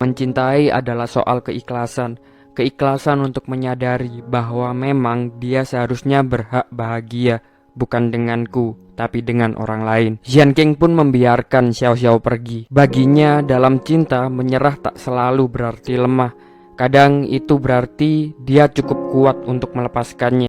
Mencintai adalah soal keikhlasan. Keikhlasan untuk menyadari bahwa memang dia seharusnya berhak bahagia, bukan denganku, tapi dengan orang lain. Jian King pun membiarkan Xiao Xiao pergi. Baginya, dalam cinta, menyerah tak selalu berarti lemah. Kadang itu berarti dia cukup kuat untuk melepaskannya.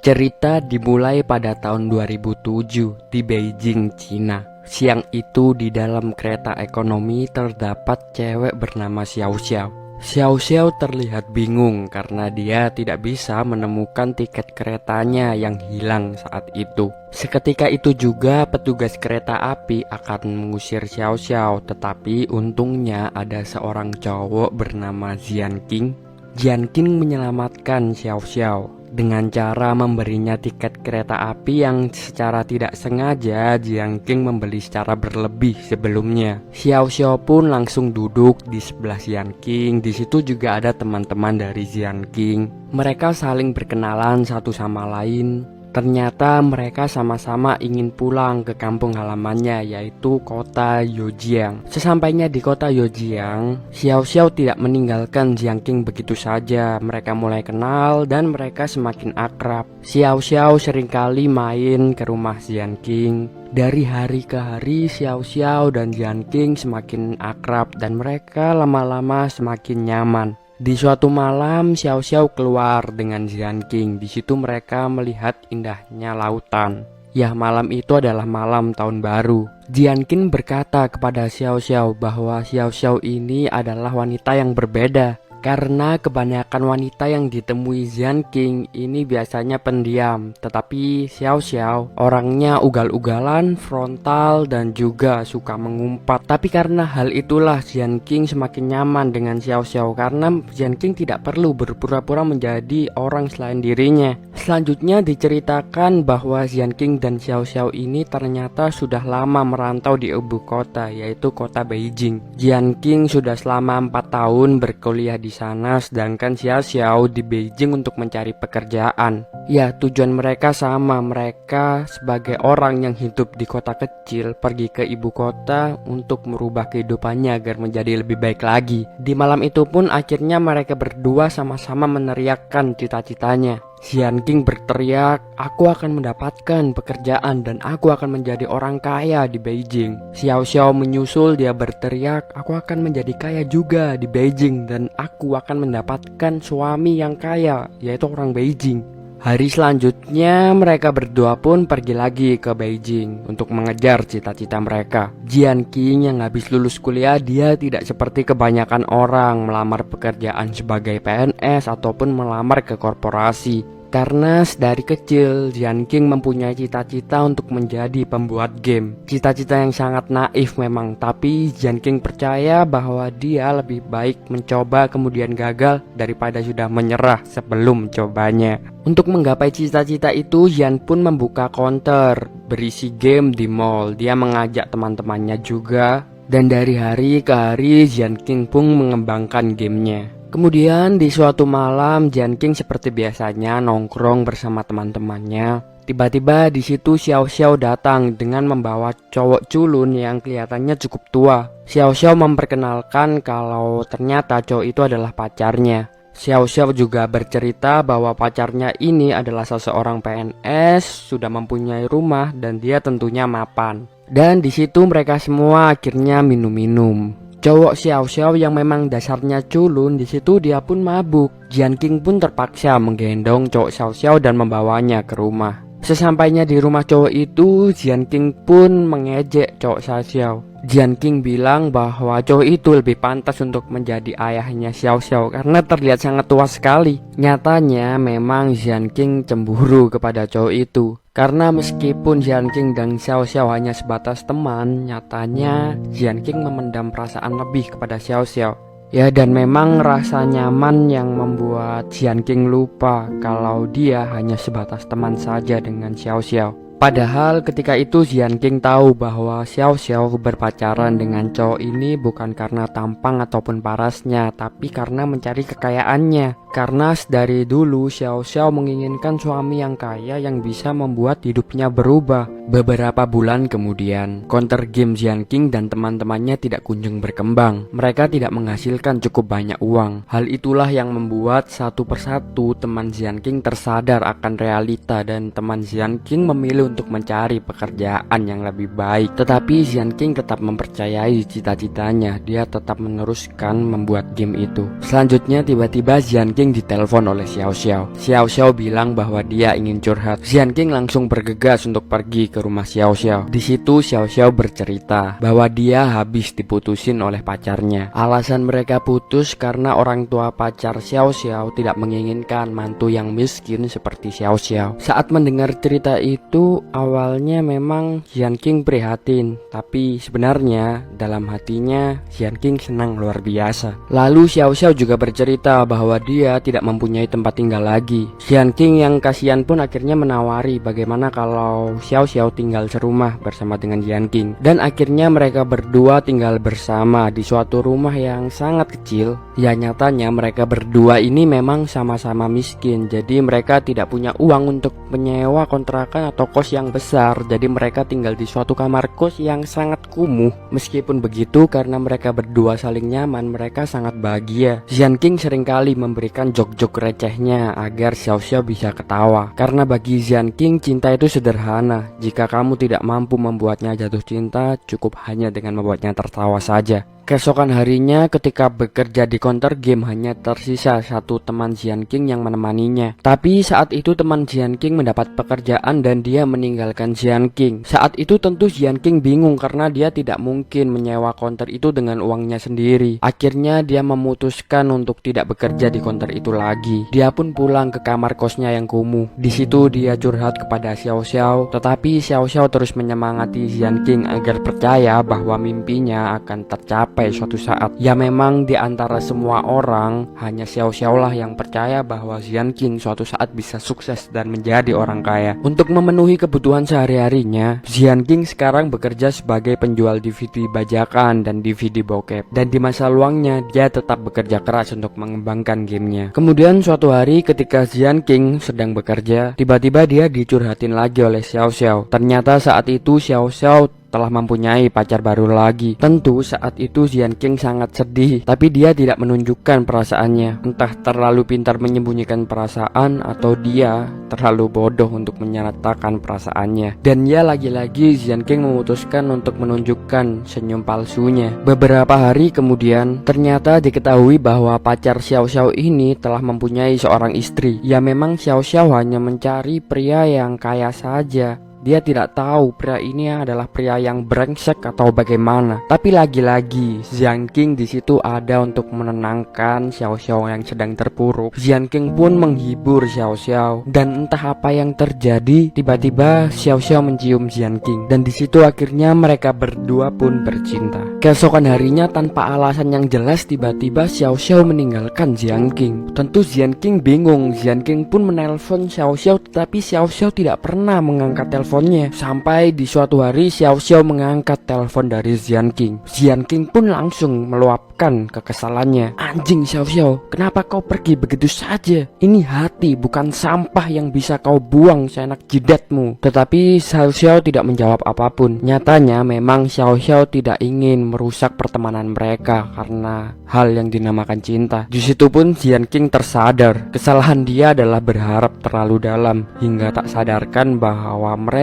Cerita dimulai pada tahun 2007 di Beijing, Cina. Siang itu di dalam kereta ekonomi terdapat cewek bernama Xiao Xiao. Xiao Xiao terlihat bingung karena dia tidak bisa menemukan tiket keretanya yang hilang saat itu. Seketika itu juga petugas kereta api akan mengusir Xiao Xiao, tetapi untungnya ada seorang cowok bernama Jian King. Jian King menyelamatkan Xiao Xiao dengan cara memberinya tiket kereta api yang secara tidak sengaja Jian King membeli secara berlebih sebelumnya. Xiao Xiao pun langsung duduk di sebelah Jian King. Di situ juga ada teman-teman dari Jian King. Mereka saling berkenalan satu sama lain. Ternyata mereka sama-sama ingin pulang ke kampung halamannya, yaitu kota Youjiang. Sesampainya di kota Youjiang, Xiao Xiao tidak meninggalkan Jian King begitu saja. Mereka mulai kenal dan mereka semakin akrab. Xiao Xiao seringkali main ke rumah Jian King. Dari hari ke hari, Xiao Xiao dan Jian King semakin akrab dan mereka lama-lama semakin nyaman. Di suatu malam, Xiao Xiao keluar dengan Jian King. Di situ mereka melihat indahnya lautan. Ya, malam itu adalah malam tahun baru. Jian King berkata kepada Xiao Xiao bahwa Xiao Xiao ini adalah wanita yang berbeda. Karena kebanyakan wanita yang ditemui Jian King ini biasanya pendiam, tetapi Xiao Xiao orangnya ugal-ugalan, frontal, dan juga suka mengumpat. Tapi karena hal itulah Jian King semakin nyaman dengan Xiao Xiao, karena Jian King tidak perlu berpura-pura menjadi orang selain dirinya. Selanjutnya diceritakan bahwa Jian King dan Xiao Xiao ini ternyata sudah lama merantau di ibu kota, yaitu kota Beijing. Jian King sudah selama 4 tahun berkuliah di sana, sedangkan Xiao Xiao di Beijing untuk mencari pekerjaan. Ya, tujuan mereka sama. Mereka sebagai orang yang hidup di kota kecil pergi ke ibu kota untuk merubah kehidupannya agar menjadi lebih baik lagi. Di malam itu pun akhirnya mereka berdua sama-sama meneriakkan cita-citanya. Jian King berteriak, "Aku akan mendapatkan pekerjaan dan aku akan menjadi orang kaya di Beijing." Xiao Xiao menyusul, dia berteriak, "Aku akan menjadi kaya juga di Beijing dan aku akan mendapatkan suami yang kaya, yaitu orang Beijing." Hari selanjutnya mereka berdua pun pergi lagi ke Beijing untuk mengejar cita-cita mereka. Jian King yang habis lulus kuliah, dia tidak seperti kebanyakan orang melamar pekerjaan sebagai PNS ataupun melamar ke korporasi. Karena dari kecil Jian King mempunyai cita-cita untuk menjadi pembuat game. Cita-cita yang sangat naif memang, tapi Jian King percaya bahwa dia lebih baik mencoba kemudian gagal daripada sudah menyerah sebelum mencobanya. Untuk menggapai cita-cita itu, Jian pun membuka counter berisi game di mall. Dia mengajak teman-temannya juga, dan dari hari ke hari Jian King pun mengembangkan gamenya. Kemudian di suatu malam Jian King seperti biasanya nongkrong bersama teman-temannya. Tiba-tiba di situ Xiao Xiao datang dengan membawa cowok culun yang kelihatannya cukup tua. Xiao Xiao memperkenalkan kalau ternyata cowok itu adalah pacarnya. Xiao Xiao juga bercerita bahwa pacarnya ini adalah seseorang PNS, sudah mempunyai rumah dan dia tentunya mapan. Dan di situ mereka semua akhirnya minum-minum. Cowok Xiao Xiao yang memang dasarnya culun, di situ dia pun mabuk. Jian King pun terpaksa menggendong cowok Xiao Xiao dan membawanya ke rumah. Sesampainya di rumah cowok itu, Jian King pun mengejek cowok Xiao Xiao. Jian King bilang bahwa cowok itu lebih pantas untuk menjadi ayahnya Xiao Xiao karena terlihat sangat tua sekali. Nyatanya memang Jian King cemburu kepada cowok itu. Karena meskipun Jian King dan Xiao Xiao hanya sebatas teman, nyatanya Jian King memendam perasaan lebih kepada Xiao Xiao. Ya, dan memang rasa nyaman yang membuat Jian King lupa kalau dia hanya sebatas teman saja dengan Xiao Xiao. Padahal ketika itu Jian King tahu bahwa Xiao Xiao berpacaran dengan cowok ini bukan karena tampang ataupun parasnya, tapi karena mencari kekayaannya. Karena dari dulu Xiao Xiao menginginkan suami yang kaya yang bisa membuat hidupnya berubah. Beberapa bulan kemudian, counter game Jian King dan teman-temannya tidak kunjung berkembang. Mereka tidak menghasilkan cukup banyak uang. Hal itulah yang membuat satu persatu teman Jian King tersadar akan realita dan teman Jian King memilih untuk mencari pekerjaan yang lebih baik. Tetapi Jian King tetap mempercayai cita-citanya. Dia tetap meneruskan membuat game itu. Selanjutnya tiba-tiba Jian King ditelepon oleh Xiao Xiao. Xiao Xiao bilang bahwa dia ingin curhat. Jian King langsung bergegas untuk pergi ke rumah Xiao Xiao. Di situ Xiao Xiao bercerita bahwa dia habis diputusin oleh pacarnya. Alasan mereka putus karena orang tua pacar Xiao Xiao tidak menginginkan mantu yang miskin seperti Xiao Xiao. Saat mendengar cerita itu, awalnya memang Jian King prihatin, tapi sebenarnya dalam hatinya Jian King senang luar biasa. Lalu Xiao Xiao juga bercerita bahwa dia tidak mempunyai tempat tinggal lagi. Jian King yang kasihan pun akhirnya menawari bagaimana kalau Xiao Xiao tinggal serumah bersama dengan Jian King. Dan akhirnya mereka berdua tinggal bersama di suatu rumah yang sangat kecil. Ya, nyatanya mereka berdua ini memang sama-sama miskin, jadi mereka tidak punya uang untuk menyewa kontrakan atau kos yang besar. Jadi mereka tinggal di suatu kamar kos yang sangat kumuh. Meskipun begitu, karena mereka berdua saling nyaman, mereka sangat bahagia. Jian King seringkali memberikan jok-jok recehnya agar Xiao Xiao bisa ketawa. Karena bagi Jian King, cinta itu sederhana. Jika kamu tidak mampu membuatnya jatuh cinta, cukup hanya dengan membuatnya tertawa saja. Keesokan harinya ketika bekerja di counter game hanya tersisa satu teman Jian King yang menemaninya. Tapi saat itu teman Jian King mendapat pekerjaan dan dia meninggalkan Jian King. Saat itu tentu Jian King bingung karena dia tidak mungkin menyewa counter itu dengan uangnya sendiri. Akhirnya dia memutuskan untuk tidak bekerja di counter itu lagi. Dia pun pulang ke kamar kosnya yang kumuh. Di situ dia curhat kepada Xiao Xiao, tetapi Xiao Xiao terus menyemangati Jian King agar percaya bahwa mimpinya akan tercapai suatu saat. Ya, memang di antara semua orang hanya Xiao Xiao lah yang percaya bahwa Jian King suatu saat bisa sukses dan menjadi orang kaya. Untuk memenuhi kebutuhan sehari-harinya, Jian King sekarang bekerja sebagai penjual DVD bajakan dan DVD bokep. Dan di masa luangnya dia tetap bekerja keras untuk mengembangkan gamenya. Kemudian suatu hari ketika Jian King sedang bekerja, tiba-tiba dia dicurhatin lagi oleh Xiao Xiao. Ternyata saat itu Xiao Xiao telah mempunyai pacar baru lagi. Tentu saat itu Jian King sangat sedih, tapi dia tidak menunjukkan perasaannya. Entah terlalu pintar menyembunyikan perasaan atau dia terlalu bodoh untuk menyatakan perasaannya. Dan ya, lagi-lagi Jian King memutuskan untuk menunjukkan senyum palsunya. Beberapa hari kemudian ternyata diketahui bahwa pacar Xiao Xiao ini telah mempunyai seorang istri. Ya, memang Xiao Xiao hanya mencari pria yang kaya saja. Dia tidak tahu pria ini adalah pria yang brengsek atau bagaimana. Tapi lagi-lagi Jian King di situ ada untuk menenangkan Xiao Xiao yang sedang terpuruk. Jian King pun menghibur Xiao Xiao. Dan entah apa yang terjadi, tiba-tiba Xiao Xiao mencium Jian King. Dan di situ akhirnya mereka berdua pun bercinta. Keesokan harinya tanpa alasan yang jelas tiba-tiba Xiao Xiao meninggalkan Jian King. Tentu Jian King bingung. Jian King pun menelpon Xiao Xiao, tetapi Xiao Xiao tidak pernah mengangkat telepon. Sampai di suatu hari Xiao Xiao mengangkat telepon dari Jian King. Jian King pun langsung meluapkan kekesalannya. Anjing Xiao Xiao, kenapa kau pergi begitu saja? Ini hati bukan sampah yang bisa kau buang seenak jidatmu. Tetapi Xiao Xiao tidak menjawab apapun. Nyatanya memang Xiao Xiao tidak ingin merusak pertemanan mereka karena hal yang dinamakan cinta. Di situ pun Jian King tersadar kesalahan dia adalah berharap terlalu dalam hingga tak sadarkan bahwa mereka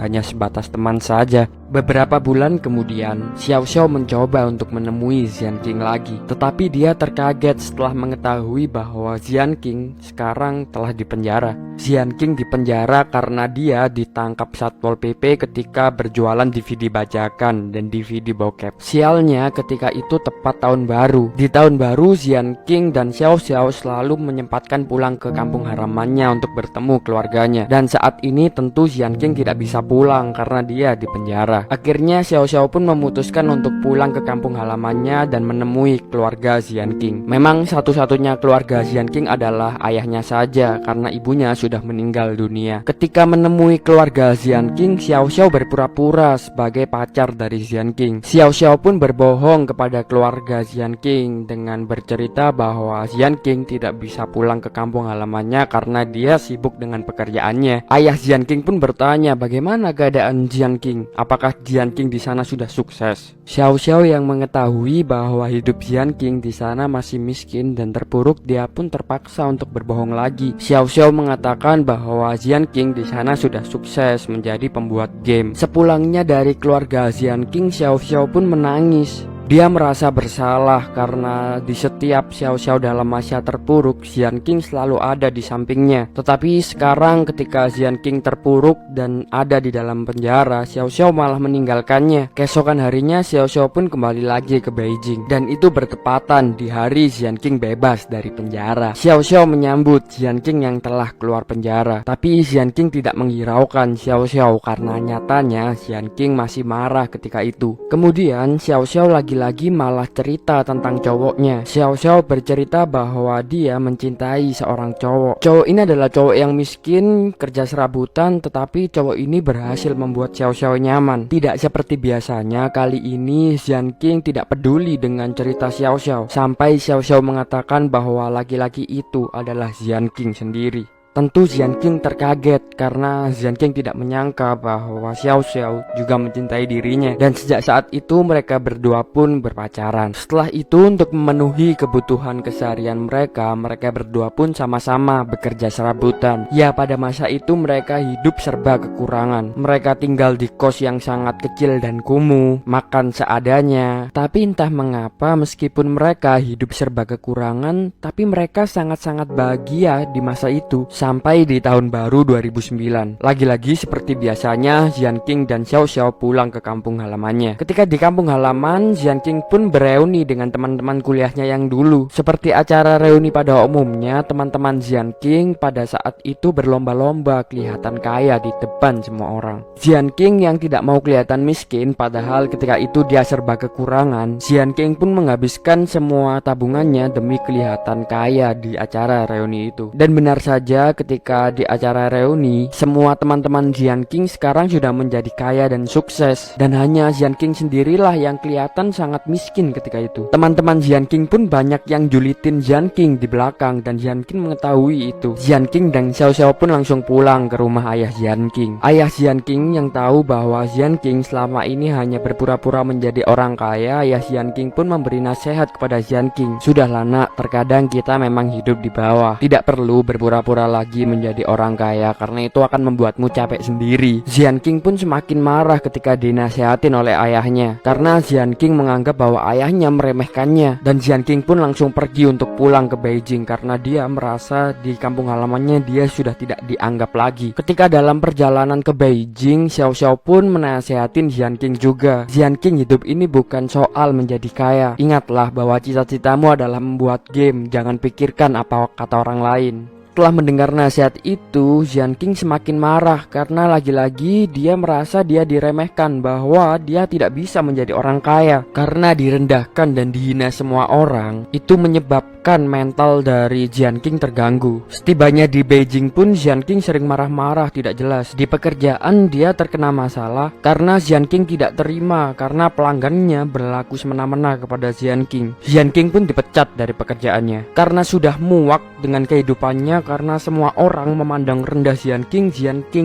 hanya sebatas teman saja. Beberapa bulan kemudian, Xiao Xiao mencoba untuk menemui Jian King lagi. Tetapi dia terkaget setelah mengetahui bahwa Jian King sekarang telah dipenjara. Jian King dipenjara karena dia ditangkap Satpol PP ketika berjualan DVD bajakan dan DVD bokep. Sialnya ketika itu tepat tahun baru. Di tahun baru, Jian King dan Xiao Xiao selalu menyempatkan pulang ke kampung halamannya untuk bertemu keluarganya. Dan saat ini tentu Jian King tidak bisa pulang karena dia dipenjara. penjara. Akhirnya Xiao Xiao pun memutuskan untuk pulang ke kampung halamannya dan menemui keluarga Xian King. Memang satu-satunya keluarga Xian King adalah ayahnya saja karena ibunya sudah meninggal dunia. Ketika menemui keluarga Xian King, Xiao Xiao berpura-pura sebagai pacar dari Xian King. Xiao Xiao pun berbohong kepada keluarga Xian King dengan bercerita bahwa Xian King tidak bisa pulang ke kampung halamannya karena dia sibuk dengan pekerjaannya. Ayah Xian King pun bertanya bagaimana keadaan Xian King, apakah Xian King di sana sudah sukses. Xiao Xiao yang mengetahui bahwa hidup Xian King di sana masih miskin dan terpuruk, dia pun terpaksa untuk berbohong lagi. Xiao Xiao mengatakan bahwa Xian King di sana sudah sukses menjadi pembuat game. Sepulangnya dari keluarga Xian King, Xiao Xiao pun menangis. Dia merasa bersalah karena di setiap Xiao Xiao dalam masa terpuruk, Xian King selalu ada di sampingnya. Tetapi sekarang ketika Xian King terpuruk dan ada di dalam penjara, Xiao Xiao malah meninggalkannya. Keesokan harinya Xiao Xiao pun kembali lagi ke Beijing, dan itu bertepatan di hari Xian King bebas dari penjara. Xiao Xiao menyambut Xian King yang telah keluar penjara, tapi Xian King tidak menghiraukan Xiao Xiao karena nyatanya Xian King masih marah ketika itu. Kemudian Xiao Xiao lagi malah cerita tentang cowoknya. Xiao Xiao bercerita bahwa dia mencintai seorang cowok. Cowok ini adalah cowok yang miskin, kerja serabutan, tetapi cowok ini berhasil membuat Xiao Xiao nyaman. Tidak seperti biasanya, kali ini Xian King tidak peduli dengan cerita Xiao Xiao, sampai Xiao Xiao mengatakan bahwa laki-laki itu adalah Xian King sendiri. Tentu Xian King terkaget karena Xian King tidak menyangka bahwa Xiao Xiao juga mencintai dirinya, dan sejak saat itu mereka berdua pun berpacaran. Setelah itu, untuk memenuhi kebutuhan keseharian mereka berdua pun sama-sama bekerja serabutan. Ya, pada masa itu mereka hidup serba kekurangan. Mereka tinggal di kos yang sangat kecil dan kumuh, makan seadanya. Tapi entah mengapa meskipun mereka hidup serba kekurangan, tapi mereka sangat-sangat bahagia di masa itu. Sampai di tahun baru 2009, lagi-lagi seperti biasanya Xian King dan Xiao Xiao pulang ke kampung halamannya. Ketika di kampung halaman, Xian King pun bereuni dengan teman-teman kuliahnya yang dulu. Seperti acara reuni pada umumnya, teman-teman Xian King pada saat itu berlomba-lomba kelihatan kaya di depan semua orang. Xian King yang tidak mau kelihatan miskin, padahal ketika itu dia serba kekurangan, Xian King pun menghabiskan semua tabungannya demi kelihatan kaya di acara reuni itu. Dan benar saja, ketika di acara reuni, semua teman-teman Xian King sekarang sudah menjadi kaya dan sukses, dan hanya Xian King sendirilah yang kelihatan sangat miskin ketika itu. Teman-teman Xian King pun banyak yang julitin Xian King di belakang, dan Xian King mengetahui itu. Xian King dan Xiao Xiao pun langsung pulang ke rumah ayah Xian King. Ayah Xian King yang tahu bahwa Xian King selama ini hanya berpura-pura menjadi orang kaya, ayah Xian King pun memberi nasihat kepada Xian King. Sudahlah nak, terkadang kita memang hidup di bawah, tidak perlu berpura-pura lagi menjadi orang kaya karena itu akan membuatmu capek sendiri. Xian King pun semakin marah ketika dinasihatin oleh ayahnya karena Xian King menganggap bahwa ayahnya meremehkannya, dan Xian King pun langsung pergi untuk pulang ke Beijing karena dia merasa di kampung halamannya dia sudah tidak dianggap lagi. Ketika dalam perjalanan ke Beijing, Xiao Xiao pun menasehatin Xian King juga. Xian King, hidup ini bukan soal menjadi kaya. Ingatlah bahwa cita-citamu adalah membuat game, jangan pikirkan apa kata orang lain. Setelah mendengar nasihat itu, Xian King semakin marah karena lagi-lagi dia merasa dia diremehkan, bahwa dia tidak bisa menjadi orang kaya karena direndahkan dan dihina semua orang. Itu menyebabkan mental dari Xian King terganggu. Setibanya di Beijing pun Xian King sering marah-marah tidak jelas. Di pekerjaan dia terkena masalah karena Xian King tidak terima karena pelanggannya berlaku semena-mena kepada Xian King. Xian King pun dipecat dari pekerjaannya karena sudah muak dengan kehidupannya. Karena semua orang memandang rendah Xian King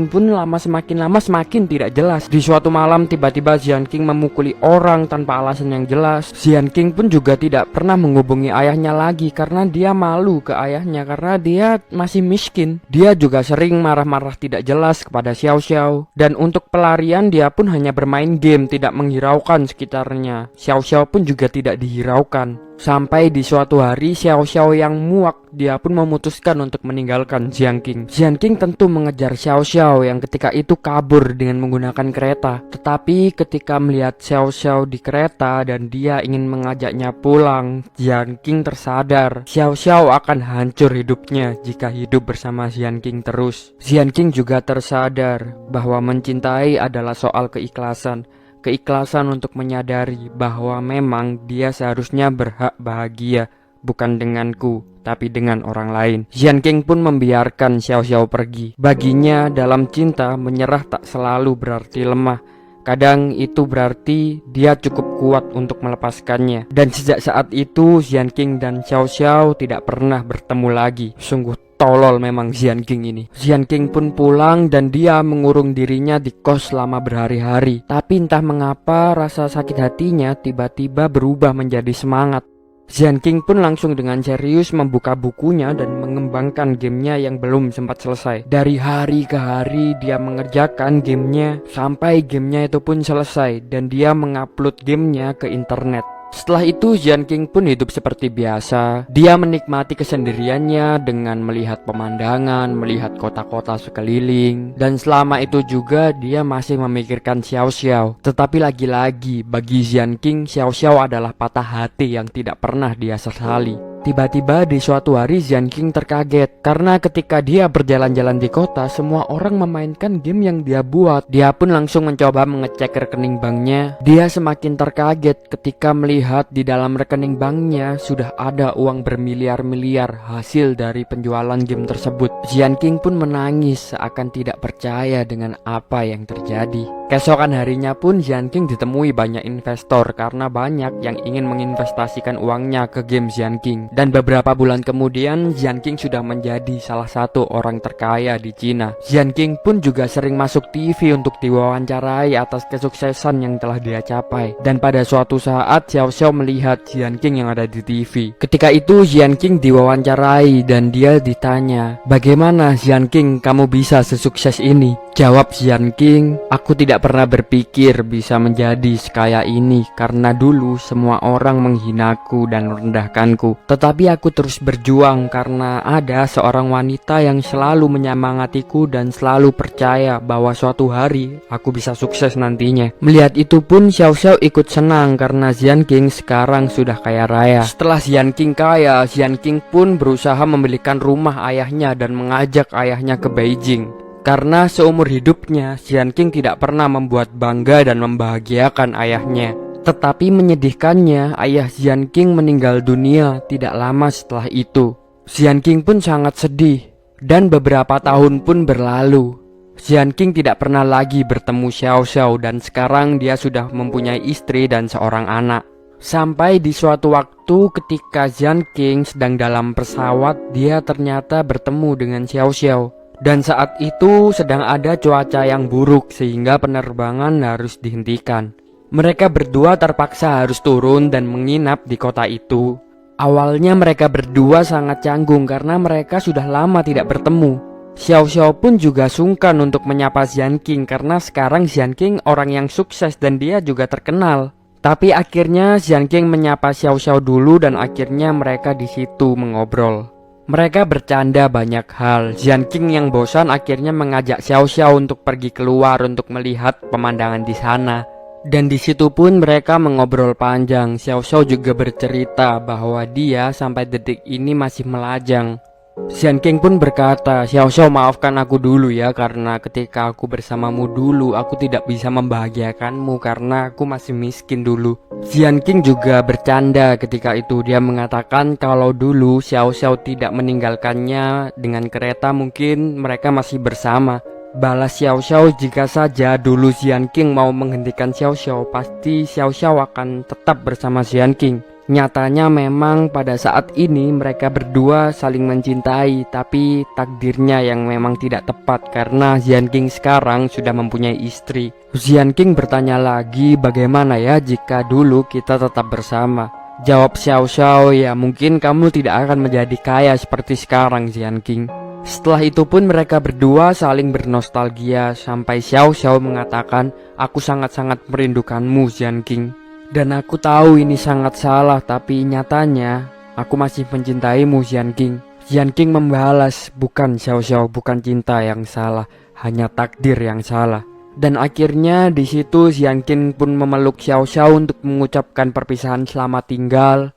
pun semakin lama semakin tidak jelas. Di suatu malam tiba-tiba Xian King memukuli orang tanpa alasan yang jelas. Xian King pun juga tidak pernah menghubungi ayahnya lagi karena dia malu ke ayahnya karena dia masih miskin. Dia juga sering marah-marah tidak jelas kepada Xiao Xiao, dan untuk pelarian dia pun hanya bermain game, tidak menghiraukan sekitarnya. Xiao Xiao pun juga tidak dihiraukan. Sampai di suatu hari Xiao Xiao yang muak, dia pun memutuskan untuk meninggalkan Xian King. Xian King tentu mengejar Xiao Xiao yang ketika itu kabur dengan menggunakan kereta. Tetapi ketika melihat Xiao Xiao di kereta dan dia ingin mengajaknya pulang, Xian King tersadar Xiao Xiao akan hancur hidupnya jika hidup bersama Xian King terus. Xian King juga tersadar bahwa mencintai adalah soal keikhlasan. keikhlasan untuk menyadari bahwa memang dia seharusnya berhak bahagia, bukan denganku, tapi dengan orang lain. Jian King pun membiarkan Xiao Xiao pergi. Baginya, dalam cinta, menyerah tak selalu berarti lemah. Kadang itu berarti dia cukup kuat untuk melepaskannya. Dan sejak saat itu, Jian King dan Xiao Xiao tidak pernah bertemu lagi. Sungguh tolol memang Jian King ini. Jian King pun pulang dan dia mengurung dirinya di kos selama berhari-hari. Tapi entah mengapa rasa sakit hatinya tiba-tiba berubah menjadi semangat. Jian King pun langsung dengan serius membuka bukunya dan mengembangkan gamenya yang belum sempat selesai. Dari hari ke hari dia mengerjakan gamenya sampai gamenya itu pun selesai dan dia mengupload gamenya ke internet. Setelah itu Jian King pun hidup seperti biasa. Dia menikmati kesendiriannya dengan melihat pemandangan, melihat kota-kota sekeliling. Dan selama itu juga dia masih memikirkan Xiao Xiao. Tetapi lagi-lagi bagi Jian King, Xiao Xiao adalah patah hati yang tidak pernah dia sesali. Tiba-tiba di suatu hari Jian King terkaget karena ketika dia berjalan-jalan di kota, semua orang memainkan game yang dia buat. Dia pun langsung mencoba mengecek rekening banknya. Dia semakin terkaget ketika melihat di dalam rekening banknya sudah ada uang bermiliar-miliar hasil dari penjualan game tersebut. Jian King pun menangis seakan tidak percaya dengan apa yang terjadi. Keesokan harinya pun Jian King ditemui banyak investor karena banyak yang ingin menginvestasikan uangnya ke game Jian King. Dan beberapa bulan kemudian Jian King sudah menjadi salah satu orang terkaya di Cina. Jian King pun juga sering masuk TV untuk diwawancarai atas kesuksesan yang telah dia capai. Dan pada suatu saat Xiao Xiao melihat Jian King yang ada di TV. Ketika itu Jian King diwawancarai dan dia ditanya, "Bagaimana Jian King kamu bisa sesukses ini?" Jawab Jian King, "Aku tidak pernah berpikir bisa menjadi sekaya ini karena dulu semua orang menghinaku dan merendahkanku. Tetapi aku terus berjuang karena ada seorang wanita yang selalu menyemangatiku dan selalu percaya bahwa suatu hari aku bisa sukses nantinya." Melihat itu pun Xiao Xiao ikut senang karena Jian King sekarang sudah kaya raya. Setelah Jian King kaya, Jian King pun berusaha membelikan rumah ayahnya dan mengajak ayahnya ke Beijing. Karena seumur hidupnya, Jian King tidak pernah membuat bangga dan membahagiakan ayahnya. Tetapi menyedihkannya, ayah Jian King meninggal dunia tidak lama setelah itu. Jian King pun sangat sedih, dan beberapa tahun pun berlalu. Jian King tidak pernah lagi bertemu Xiao Xiao dan sekarang dia sudah mempunyai istri dan seorang anak. Sampai di suatu waktu ketika Jian King sedang dalam pesawat, dia ternyata bertemu dengan Xiao Xiao. Dan saat itu sedang ada cuaca yang buruk sehingga penerbangan harus dihentikan. Mereka berdua terpaksa harus turun dan menginap di kota itu. Awalnya mereka berdua sangat canggung karena mereka sudah lama tidak bertemu. Xiao Xiao pun juga sungkan untuk menyapa Jian King karena sekarang Jian King orang yang sukses dan dia juga terkenal. Tapi akhirnya Jian King menyapa Xiao Xiao dulu dan akhirnya mereka di situ mengobrol. Mereka bercanda banyak hal. Jian King yang bosan akhirnya mengajak Xiao Xiao untuk pergi keluar untuk melihat pemandangan di sana. Dan di situ pun mereka mengobrol panjang. Xiao Xiao juga bercerita bahwa dia sampai detik ini masih melajang. Jian King pun berkata, "Xiao Xiao, maafkan aku dulu ya, karena ketika aku bersamamu dulu aku tidak bisa membahagiakanmu karena aku masih miskin dulu." Jian King juga bercanda ketika itu. Dia mengatakan kalau dulu Xiao Xiao tidak meninggalkannya dengan kereta, mungkin mereka masih bersama. Balas Xiao Xiao, "Jika saja dulu Jian King mau menghentikan Xiao Xiao, pasti Xiao Xiao akan tetap bersama Jian King." Nyatanya memang pada saat ini mereka berdua saling mencintai, tapi takdirnya yang memang tidak tepat karena Jian King sekarang sudah mempunyai istri. Jian King bertanya lagi, "Bagaimana ya jika dulu kita tetap bersama?" Jawab Xiao Xiao, "Ya mungkin kamu tidak akan menjadi kaya seperti sekarang Jian King." Setelah itu pun mereka berdua saling bernostalgia sampai Xiao Xiao mengatakan, "Aku sangat-sangat merindukanmu Jian King. Dan aku tahu ini sangat salah, tapi nyatanya aku masih mencintaimu Jian King." Jian King membalas, "Bukan Xiao Xiao, bukan cinta yang salah, hanya takdir yang salah." Dan akhirnya di situ Jian King pun memeluk Xiao Xiao untuk mengucapkan perpisahan selamat tinggal.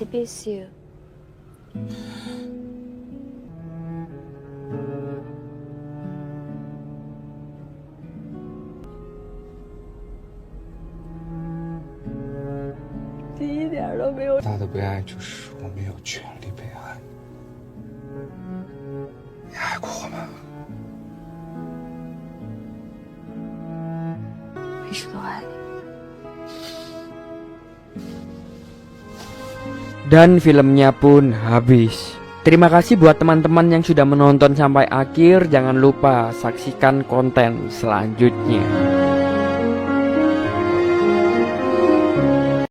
I miss you. 没有。大的被爱就是我们有权利被爱。你爱过我吗？我一直都爱你。 Dan filmnya pun habis. Terima kasih buat teman-teman yang sudah menonton sampai akhir. Jangan lupa saksikan konten selanjutnya.